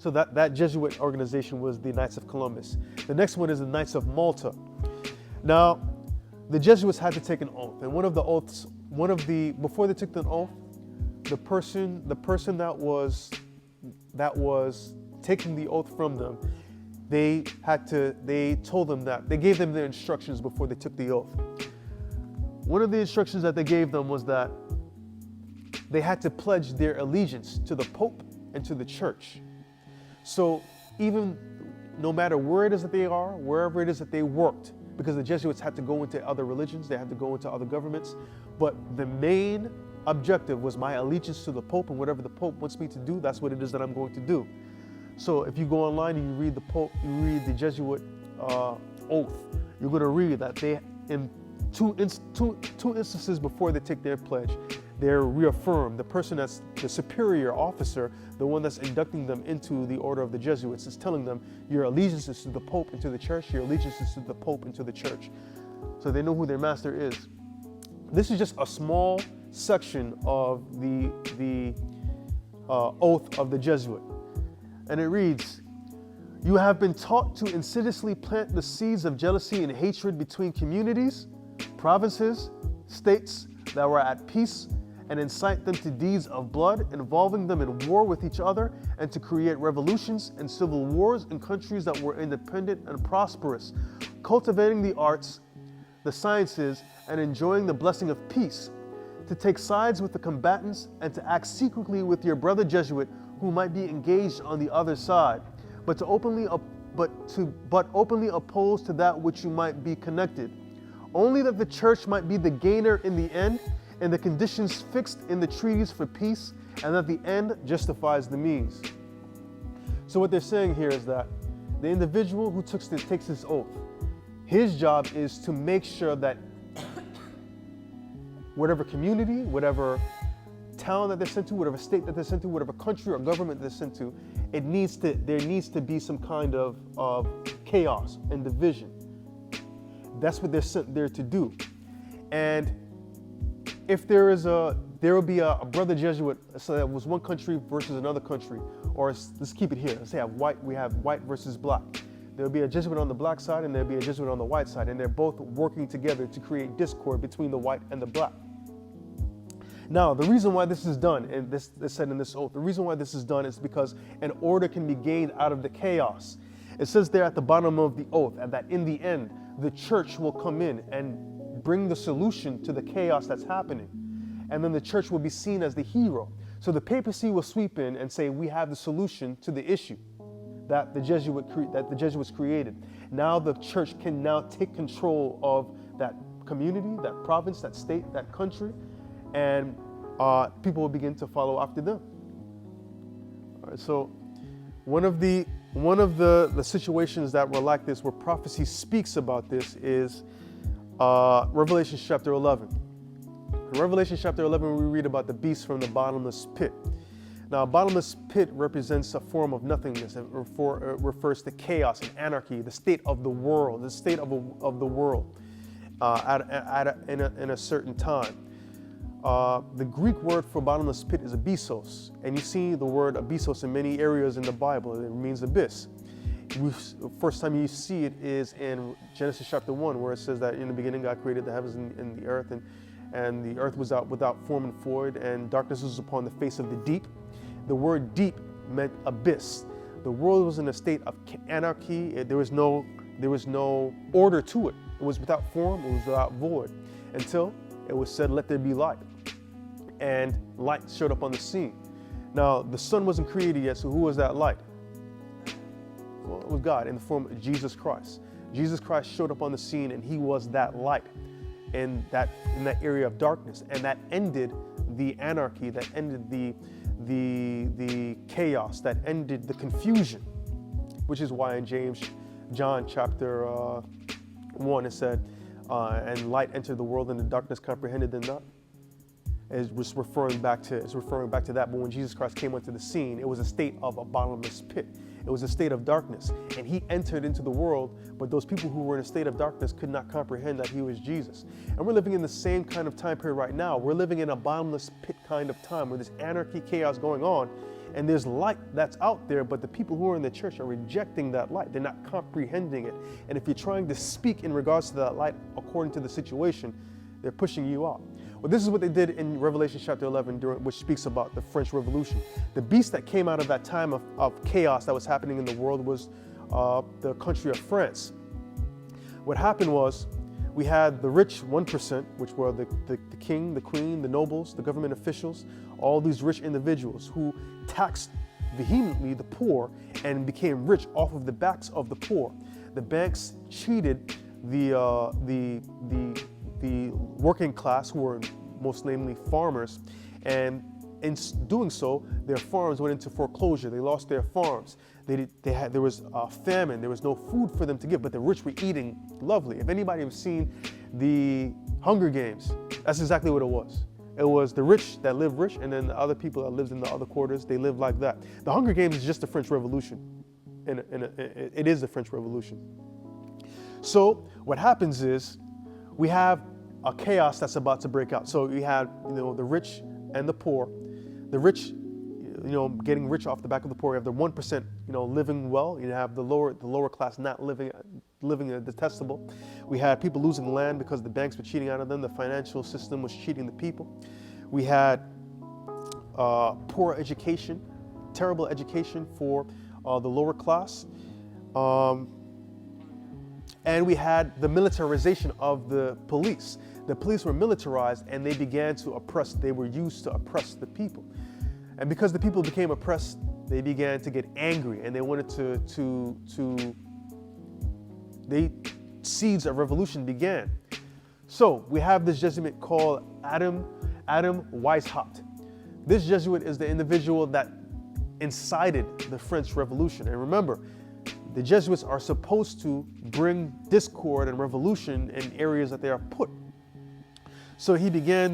So that Jesuit organization was the Knights of Columbus. The next one is the Knights of Malta. Now, the Jesuits had to take an oath, and before they took an oath, the person that was taking the oath from them, they told them that, they gave them their instructions before they took the oath. One of the instructions that they gave them was that they had to pledge their allegiance to the Pope and to the Church. So even no matter where it is that they are, wherever it is that they worked, because the Jesuits had to go into other religions, they had to go into other governments, but the main objective was my allegiance to the Pope, and whatever the Pope wants me to do, that's what it is that I'm going to do. So if you go online and you read the Jesuit oath, you're going to read that they, in two instances before they take their pledge, they're reaffirmed. The person that's the superior officer, the one that's inducting them into the order of the Jesuits, is telling them your allegiance is to the Pope and to the Church, your allegiance is to the Pope and to the Church. So they know who their master is. This is just a small section of the oath of the Jesuit. And it reads, "You have been taught to insidiously plant the seeds of jealousy and hatred between communities, provinces, states that were at peace, and incite them to deeds of blood, involving them in war with each other, and to create revolutions and civil wars in countries that were independent and prosperous, cultivating the arts, the sciences, and enjoying the blessing of peace, to take sides with the combatants, and to act secretly with your brother Jesuit who might be engaged on the other side, but openly opposed to that which you might be connected, only that the Church might be the gainer in the end, and the conditions fixed in the treaties for peace, and that the end justifies the means." So what they're saying here is that the individual who takes this oath, his job is to make sure that whatever community, whatever town that they're sent to, whatever state that they're sent to, whatever country or government they're sent to, there needs to be some kind of chaos and division. That's what they're sent there to do. And if there will be a brother Jesuit, so that was one country versus another country, or let's keep it here. Let's say we have white versus black. There'll be a Jesuit on the black side and there'll be a Jesuit on the white side, and they're both working together to create discord between the white and the black. Now, the reason why this is done, and this is said in this oath, the reason why this is done is because an order can be gained out of the chaos. It says there at the bottom of the oath, and that in the end, the Church will come in and bring the solution to the chaos that's happening. And then the Church will be seen as the hero. So the papacy will sweep in and say, we have the solution to the issue that the Jesuits created. Now the Church can now take control of that community, that province, that state, that country, and people will begin to follow after them. All right, so one of the situations that were like this, where prophecy speaks about this, is Revelation chapter 11. In Revelation chapter 11, we read about the beast from the bottomless pit. Now, a bottomless pit represents a form of nothingness. It refers to chaos and anarchy, the state of the world, the world in a certain time. The Greek word for bottomless pit is abyssos, and you see the word abyssos in many areas in the Bible. It means abyss. First time you see it is in Genesis chapter 1, where it says that in the beginning God created the heavens and the earth, and the earth was out without form and void, and darkness was upon the face of the deep. The word deep meant abyss. The world was in a state of anarchy. There was no order to it. It was without form, it was without void, until it was said, let there be light. And light showed up on the scene. Now, the sun wasn't created yet, so who was that light? Well, it was God in the form of Jesus Christ. Jesus Christ showed up on the scene, and he was that light in that area of darkness. And that ended the anarchy, that ended the chaos, that ended the confusion, which is why in John chapter 1, it said, and light entered the world, and the darkness comprehended them not. It was referring back to that. But when Jesus Christ came onto the scene, it was a state of a bottomless pit. It was a state of darkness, and he entered into the world, but those people who were in a state of darkness could not comprehend that he was Jesus. And we're living in the same kind of time period right now. We're living in a bottomless pit kind of time, where there's anarchy, chaos going on, And there's light that's out there, but the people who are in the church are rejecting that light. They're not comprehending it. And if you're trying to speak in regards to that light according to the situation, they're pushing you out. Well, this is what they did in Revelation chapter 11, which speaks about the French Revolution. The beast that came out of that time of chaos that was happening in the world was the country of France. What happened was, we had the rich 1%, which were the king, the queen, the nobles, the government officials, all these rich individuals who taxed vehemently the poor and became rich off of the backs of the poor. The banks cheated the working class, who were most namely farmers, and in doing so, their farms went into foreclosure. They lost their farms. There was a famine. There was no food for them to give, but the rich were eating lovely. If anybody has seen the Hunger Games, that's exactly what it was. It was the rich that lived rich, and then the other people that lived in the other quarters, they lived like that. The Hunger Games is just the French Revolution. It is the French Revolution. So what happens is, we have a chaos that's about to break out. So we have, the rich and the poor. The rich, getting rich off the back of the poor. You have the 1%, living well. You have the lower class not living detestable. We had people losing land because the banks were cheating out of them. The financial system was cheating the people. We had poor education, terrible education for the lower class. And we had the militarization of the police. The police were militarized and they began to oppress. They were used to oppress the people. And because the people became oppressed, they began to get angry and they wanted the seeds of revolution began. So we have this Jesuit called Adam Weishaupt. This Jesuit is the individual that incited the French Revolution. And remember, the Jesuits are supposed to bring discord and revolution in areas that they are put. So he began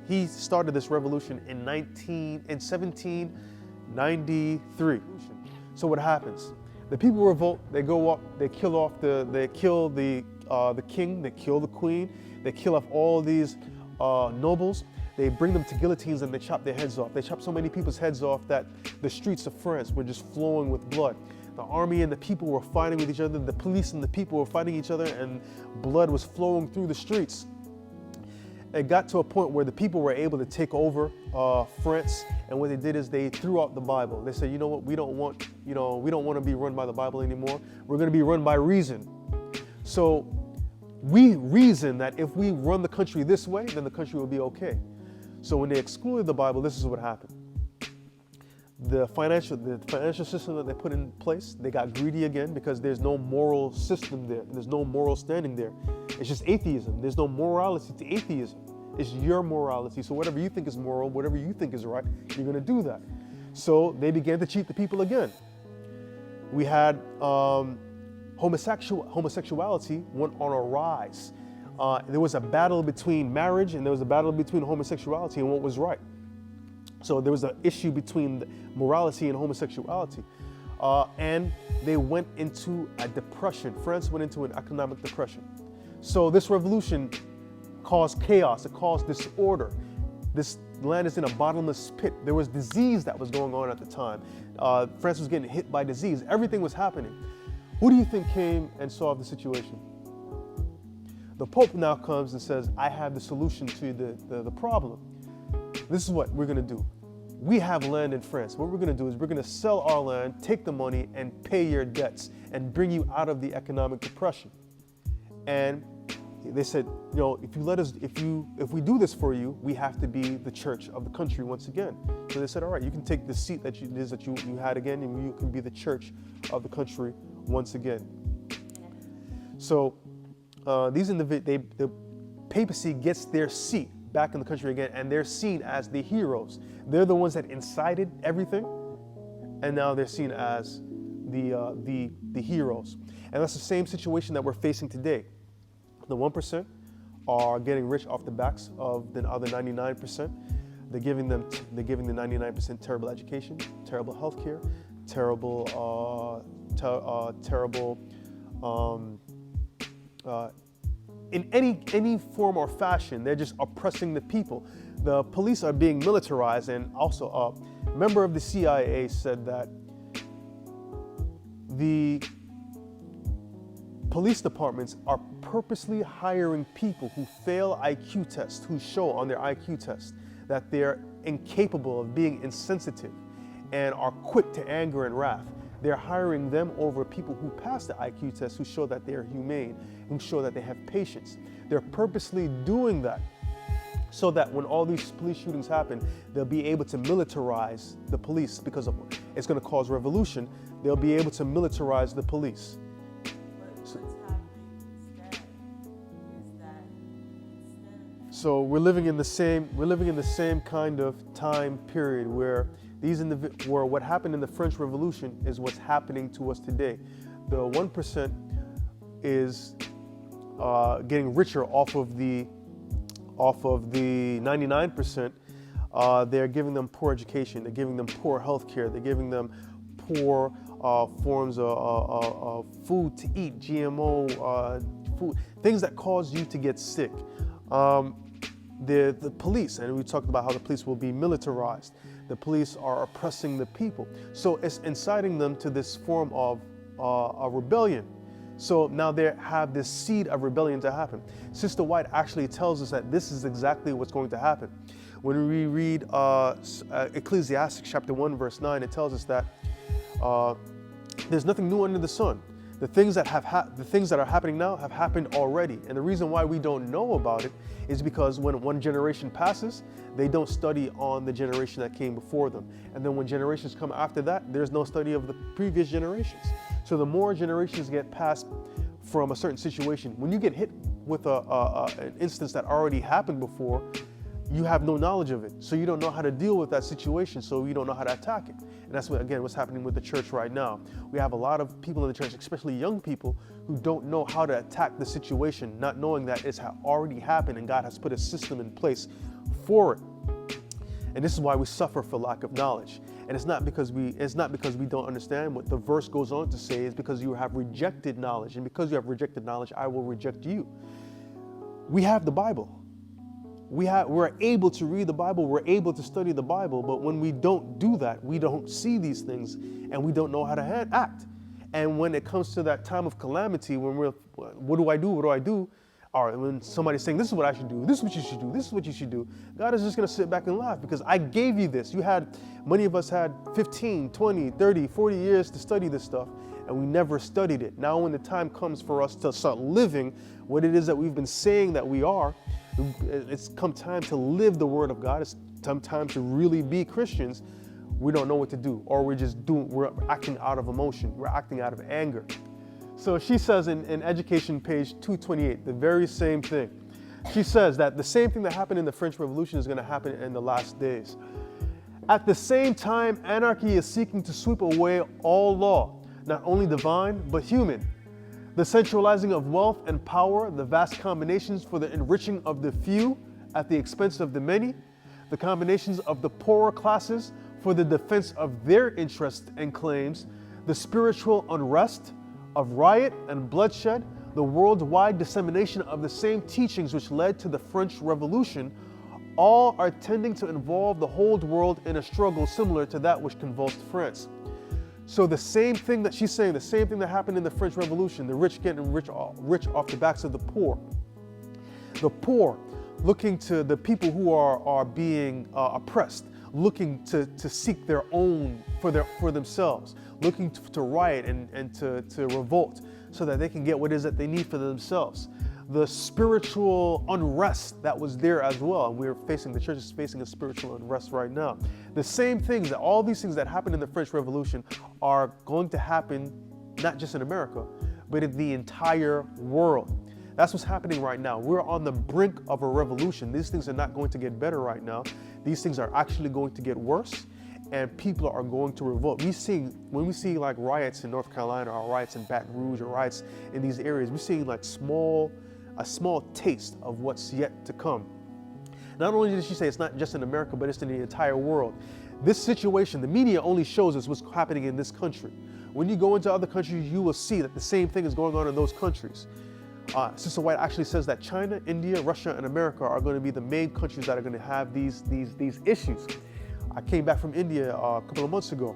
he started this revolution in 1793. So what happens? The people revolt, they go up, they kill the king, they kill the queen, they kill off all these nobles, they bring them to guillotines and they chop their heads off. They chop so many people's heads off that the streets of France were just flowing with blood. The army and the people were fighting with each other, the police and the people were fighting each other, and blood was flowing through the streets. It got to a point where the people were able to take over France, and what they did is they threw out the Bible. They said, you know what, we don't want to be run by the Bible anymore. We're going to be run by reason. So we reason that if we run the country this way, then the country will be okay. So when they excluded the Bible, this is what happened. The financial system that they put in place, they got greedy again because there's no moral system there. There's no moral standing there. It's just atheism. There's no morality to atheism. It's your morality. So whatever you think is moral, whatever you think is right, you're going to do that. So they began to cheat the people again. We had homosexuality went on a rise. There was a battle between marriage and there was a battle between homosexuality and what was right. So there was an issue between morality and homosexuality. And they went into a depression. France went into an economic depression. So this revolution caused chaos, it caused disorder. This land is in a bottomless pit. There was disease that was going on at the time. France was getting hit by disease. Everything was happening. Who do you think came and solved the situation? The Pope now comes and says, I have the solution to the problem. This is what we're going to do. We have land in France. What we're going to do is we're going to sell our land, take the money, and pay your debts and bring you out of the economic depression. And they said, if we do this for you, we have to be the church of the country once again. So they said, all right, you can take the seat that you had again, and you can be the church of the country once again. So the papacy gets their seat back in the country again, and they're seen as the heroes. They're the ones that incited everything, and now they're seen as the heroes. And that's the same situation that we're facing today. The 1% are getting rich off the backs of the other 99%. They're giving the 99% terrible education, terrible healthcare, terrible in any form or fashion. They're just oppressing the people. The police are being militarized, and also a member of the CIA said that the police departments are purposely hiring people who fail IQ tests, who show on their IQ test that they're incapable of being insensitive and are quick to anger and wrath. They're hiring them over people who pass the IQ test, who show that they're humane, who show that they have patience. They're purposely doing that so that when all these police shootings happen, they'll be able to militarize the police because of it's going to cause revolution. They'll be able to militarize the police. But what's happening instead is that So we're living in the same kind of time period where where what happened in the French Revolution is what's happening to us today. The 1% is getting richer off of the 99%. They're giving them poor education. They're giving them poor health care. They're giving them poor forms of food to eat, GMO food, things that cause you to get sick. The police, and we talked about how the police will be militarized. The police are oppressing the people. So it's inciting them to this form of a rebellion. So now they have this seed of rebellion to happen. Sister White actually tells us that this is exactly what's going to happen. When we read Ecclesiastes chapter 1, verse 9, it tells us that there's nothing new under the sun. The things that are happening now have happened already. And the reason why we don't know about it is because when one generation passes, they don't study on the generation that came before them. And then when generations come after that, there's no study of the previous generations. So the more generations get passed from a certain situation, when you get hit with an instance that already happened before, you have no knowledge of it. So you don't know how to deal with that situation, so you don't know how to attack it. And that's what's happening with the church right now. We have a lot of people in the church, especially young people, who don't know how to attack the situation, not knowing that it's already happened and God has put a system in place for it. And this is why we suffer for lack of knowledge. And it's not because we don't understand. What the verse goes on to say is because you have rejected knowledge, and because you have rejected knowledge, I will reject you. We have the Bible. We're able to read the Bible, we're able to study the Bible, but when we don't do that, we don't see these things and we don't know how to act. And when it comes to that time of calamity, when what do I do? Or when somebody's saying, this is what I should do, this is what you should do, this is what you should do, God is just gonna sit back and laugh because I gave you this. Many of us had 15, 20, 30, 40 years to study this stuff, and we never studied it. Now when the time comes for us to start living what it is that we've been saying that we are, it's come time to live the Word of God. It's come time to really be Christians. We don't know what to do, or we're acting out of emotion. We're acting out of anger. So she says in Education, page 228, the very same thing. She says that the same thing that happened in the French Revolution is going to happen in the last days. At the same time, anarchy is seeking to sweep away all law, not only divine, but human. The centralizing of wealth and power, the vast combinations for the enriching of the few at the expense of the many, the combinations of the poorer classes for the defense of their interests and claims, the spiritual unrest of riot and bloodshed, the worldwide dissemination of the same teachings which led to the French Revolution, all are tending to involve the whole world in a struggle similar to that which convulsed France. So the same thing that she's saying, the same thing that happened in the French Revolution, the rich getting rich off the backs of the poor. The poor looking to the people who are being oppressed, looking to seek their own for themselves, looking to riot and to revolt so that they can get what it is that they need for themselves. The spiritual unrest that was there as well. And the church is facing a spiritual unrest right now. The same things, all these things that happened in the French Revolution are going to happen not just in America, but in the entire world. That's what's happening right now. We're on the brink of a revolution. These things are not going to get better right now. These things are actually going to get worse, and people are going to revolt. When we see like riots in North Carolina, or riots in Baton Rouge, or riots in these areas, we're seeing like a small taste of what's yet to come. Not only did she say it's not just in America, but it's in the entire world. This situation, the media only shows us what's happening in this country. When you go into other countries, you will see that the same thing is going on in those countries. Sister White actually says that China, India, Russia, and America are going to be the main countries that are going to have these issues. I came back from India a couple of months ago.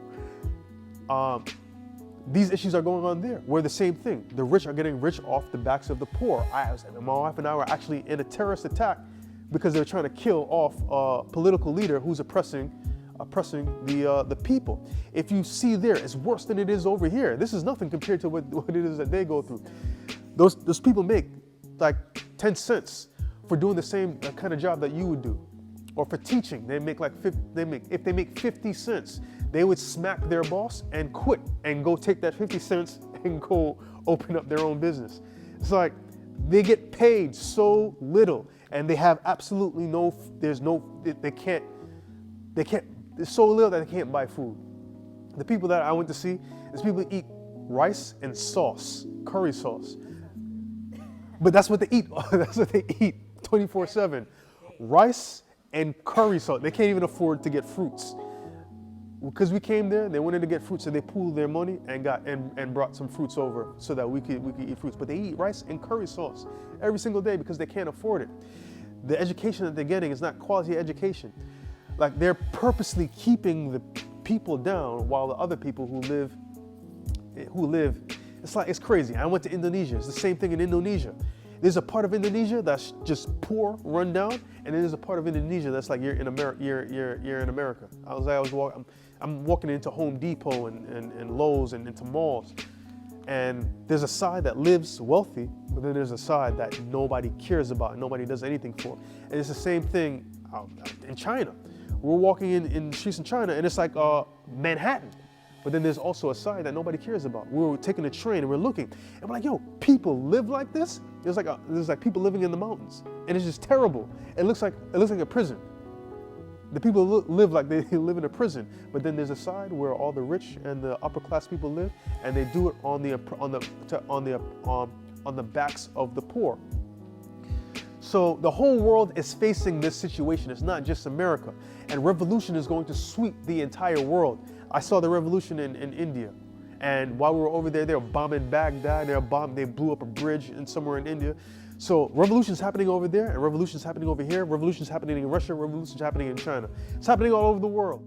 These issues are going on there. We're the same thing. The rich are getting rich off the backs of the poor. My wife and I were actually in a terrorist attack because they were trying to kill off a political leader who's oppressing the people. If you see there, it's worse than it is over here. This is nothing compared to what it is that they go through. Those people make like 10 cents for doing the same kind of job that you would do. Or for teaching, if they make 50 cents, they would smack their boss and quit and go take that 50 cents and go open up their own business. It's like they get paid so little and they have absolutely it's so little that they can't buy food. The people that I went to see, is people that eat rice and sauce, curry sauce. But that's what they eat. That's what they eat 24/7. Rice and curry sauce. They can't even afford to get fruits. Because we came there, they wanted to get fruits, so they pooled their money and brought some fruits over so that we could eat fruits. But they eat rice and curry sauce every single day because they can't afford it. The education that they're getting is not quality education. Like they're purposely keeping the people down while the other people who live, it's crazy. I went to Indonesia. It's the same thing in Indonesia. There's a part of Indonesia that's just poor, run down, and then there's a part of Indonesia that's like you're in America. I'm walking into Home Depot and Lowe's and into malls, and there's a side that lives wealthy, but then there's a side that nobody cares about, nobody does anything for. And it's the same thing in China. We're walking in streets in China, and it's like Manhattan. But then there's also a side that nobody cares about. We were taking a train and we're looking, and we're like, yo, people live like this? There's like people living in the mountains, and it's just terrible. It looks like a prison. The people live like they live in a prison. But then there's a side where all the rich and the upper class people live, and they do it on the backs of the poor. So the whole world is facing this situation. It's not just America. And revolution is going to sweep the entire world. I saw the revolution in India. And while we were over there, they were bombing Baghdad. They blew up a bridge somewhere in India. So revolution's happening over there, and revolution's happening over here. Revolution's happening in Russia. Revolution's happening in China. It's happening all over the world.